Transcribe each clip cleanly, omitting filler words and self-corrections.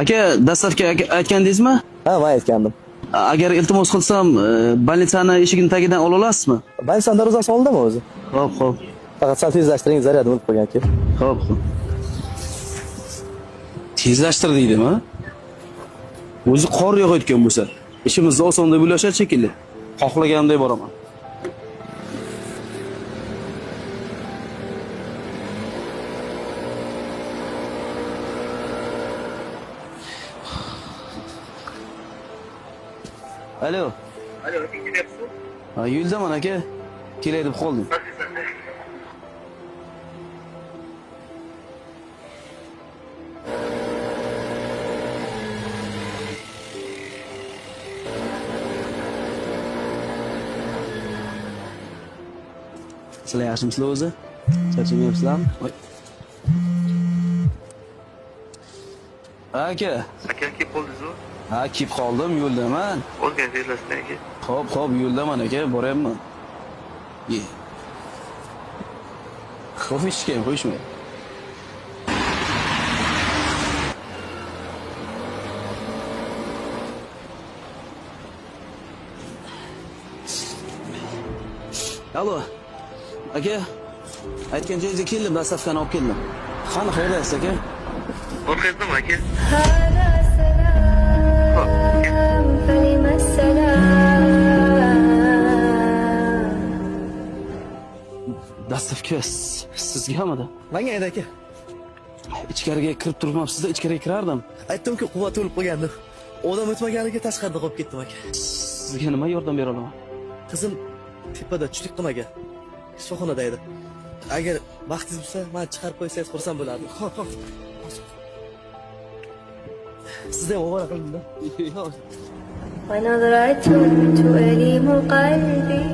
Aka, dastlabki aytgandingizmi? Ha, men aytgandim. Agar iltimos qilsam, bolnitsani eshigining tagidan ola olasizmi? Bolnitsaning darvozasi oldimi o'zi? Xo'p. Faqat sal tezlashtiring, zaryadi bo'lib qolgan aka. Xo'p. Tezlashtir deydimi? O'zi qor yog'ayotgan bo'lsa, ishimizni oson deb o'ylashar shekilli. Xohlaganimdek boraman. Alo, kelyapsiz? ha, yo'ldaman aka. Kelay deb qoldim. Sizlar yaxshimisizlar o'zi? Charchamayapsizlarmi? Voy. Aka. Aka, kelib qoldingizmi? Ha, kelib qoldim, yo'ldaman. Ozgina tezlashsin aka. Xo'p, yo'ldaman aka, boryapman. Ye. Kofe ichgan, qo'yishmaydi. Alo. Aka, aytgan joyingizga keldim, dastlabkani olib keldim. Qani qayerdasiz aka? Qo'rqaysizmi aka? Dastlabki sizgamidi? Menga ayt aka. Ichkariga kirib turibmabsiz-da, ichkariga kirardim. Aytdim-ku, quvvat o'lib qolgandi. Odam o'tmaganiga tashqarida qolib ketdim aka. Sizga nima yordam bera olaman? Qizim tepada tushlik qilmagan. Shifoxonada edi. Agar vaqtingiz bo'lsa, meni chiqarib qo'ysangiz xursand bo'lardim. Xo'p. Sizda ham ovora qildim-da. ونظرة تؤلم قلبي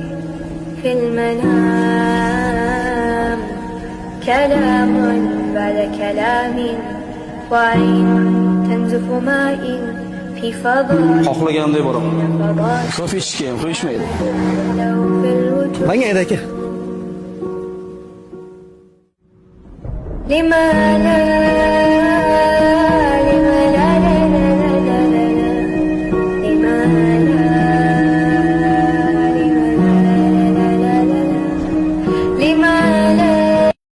في المنام كلام بعد كلام وعين تنزف ماء في فضاء Xohlaganimdek boraman. Kofe ichgan, qo'yishmaydi. Menga ayt aka. لما لا